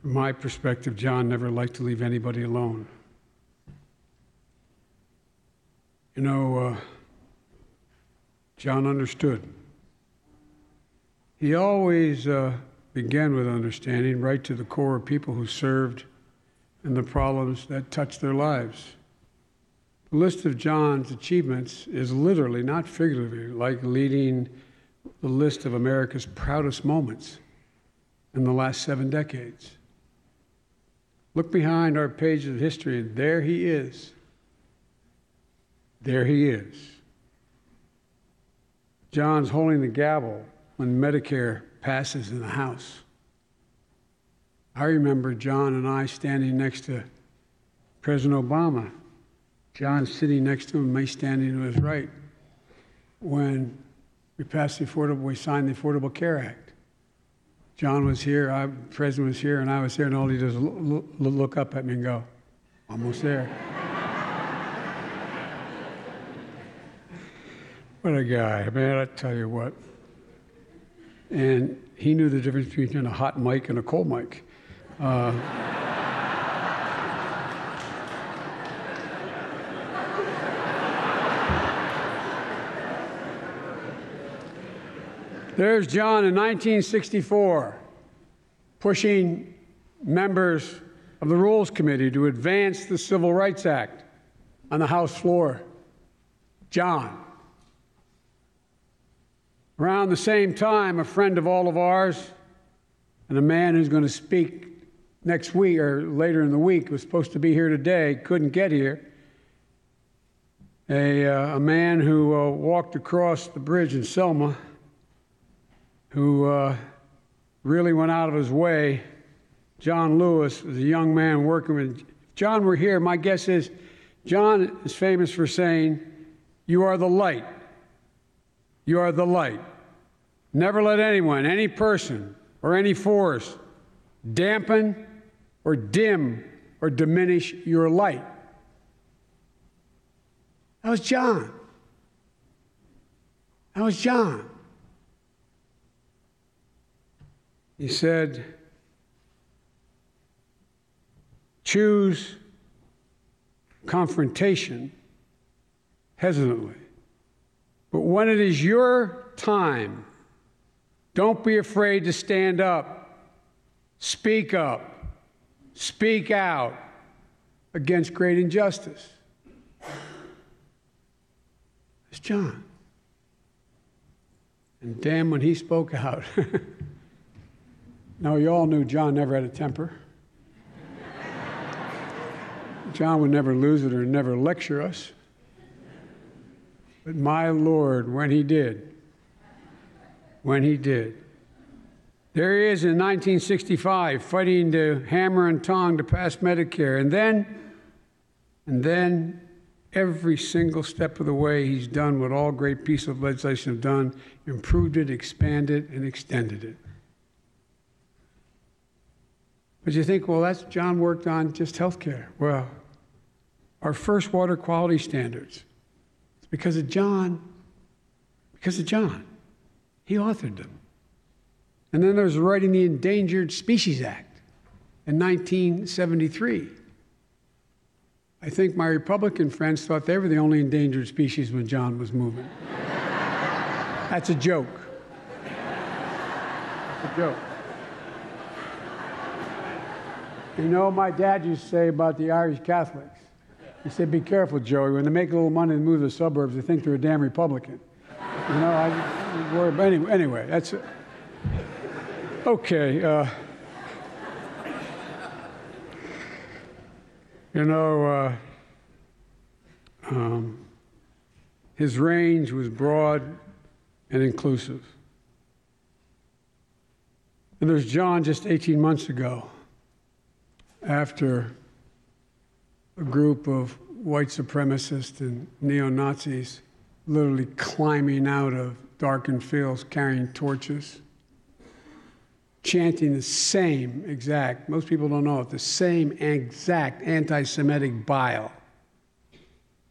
From my perspective, John never liked to leave anybody alone. You know, John understood. He always began with understanding, right to the core of people who served and the problems that touched their lives. The list of John's achievements is literally, not figuratively, like leading the list of America's proudest moments in the last 7 decades. Look behind our pages of history, and there he is. There he is. John's holding the gavel when Medicare passes in the House. I remember John and I standing next to President Obama. John sitting next to him, me standing to his right, when we signed the Affordable Care Act. John was here, the President was here, and I was here, and all he does is look up at me and go, almost there. What a guy, man, I tell you what. And he knew the difference between a hot mic and a cold mic. There's John in 1964, pushing members of the Rules Committee to advance the Civil Rights Act on the House floor. John. Around the same time, a friend of all of ours and a man who's going to speak next week or later in the week, was supposed to be here today, couldn't get here. A man who walked across the bridge in Selma, who really went out of his way. John Lewis was a young man working with. If John were here, my guess is John is famous for saying, "You are the light. You are the light. Never let anyone, any person, or any force dampen or dim or diminish your light." That was John. That was John. He said, choose confrontation hesitantly. But when it is your time, don't be afraid to stand up, speak out against great injustice. It's John. And damn, when he spoke out. Now, you all knew John never had a temper. John would never lose it or never lecture us. But my Lord, when he did. There he is in 1965, fighting to hammer and tong to pass Medicare. And then every single step of the way, he's done what all great pieces of legislation have done, improved it, expanded, and extended it. But you think, well, that's John worked on just health care. Well, our first water quality standards, it's because of John. Because of John. He authored them. And then there's writing the Endangered Species Act in 1973. I think my Republican friends thought they were the only endangered species when John was moving. That's a joke. That's a joke. You know, my dad used to say about the Irish Catholics. He said, be careful, Joey. When they make a little money and move to the suburbs, they think they're a damn Republican. You know, I worry. But anyway, that's it. Okay. His range was broad and inclusive. And there's John just 18 months ago, after a group of white supremacists and neo-Nazis literally climbing out of darkened fields carrying torches, chanting the same exact, most people don't know it, the same exact anti-Semitic bile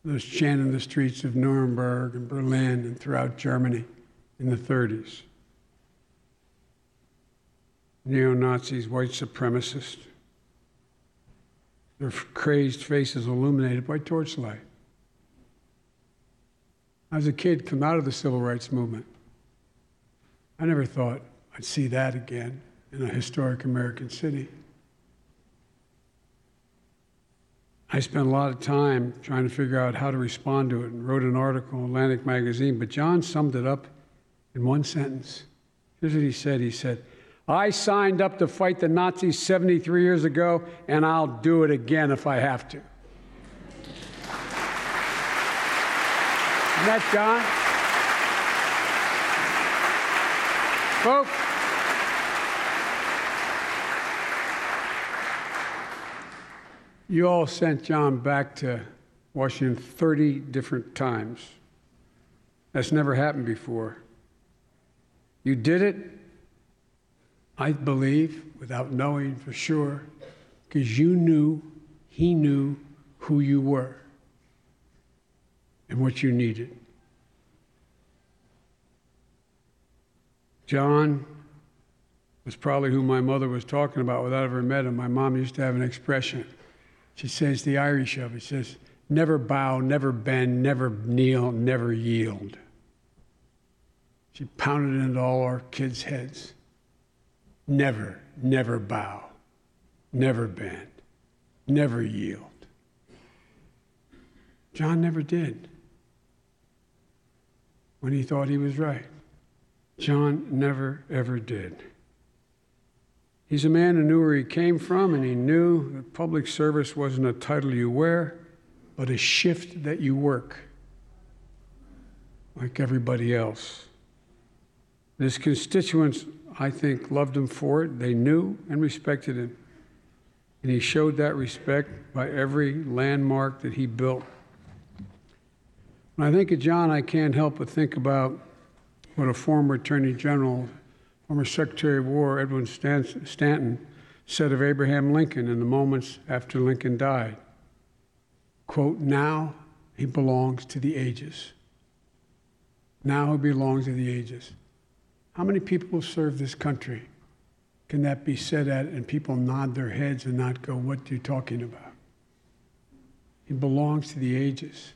that was chanted in the streets of Nuremberg and Berlin and throughout Germany in the 30s. neo-Nazis, white supremacists, their crazed faces illuminated by torchlight. As a kid, come out of the civil rights movement, I never thought I'd see that again in a historic American city. I spent a lot of time trying to figure out how to respond to it and wrote an article in Atlantic Magazine, but John summed it up in one sentence. Here's what he said. He said, "I signed up to fight the Nazis 73 years ago, and I'll do it again if I have to." Isn't that John? Folks, you all sent John back to Washington 30 different times. That's never happened before. You did it, I believe, without knowing for sure, because you knew, he knew who you were and what you needed. John was probably who my mother was talking about without ever met him. My mom used to have an expression. She says the Irish of it. She says, never bow, never bend, never kneel, never yield. She pounded it into all our kids' heads. Never, never bow, never bend, never yield. John never did when he thought he was right. John never, ever did. He's a man who knew where he came from, and he knew that public service wasn't a title you wear, but a shift that you work, like everybody else. His constituents, I think, loved him for it. They knew and respected him. And he showed that respect by every landmark that he built. When I think of John, I can't help but think about what a former Attorney General, former Secretary of War, Edwin Stanton, said of Abraham Lincoln in the moments after Lincoln died. Quote, "Now he belongs to the ages." Now he belongs to the ages. How many people have served this country? Can that be said at and people nod their heads and not go, "What are you talking about?" He belongs to the ages.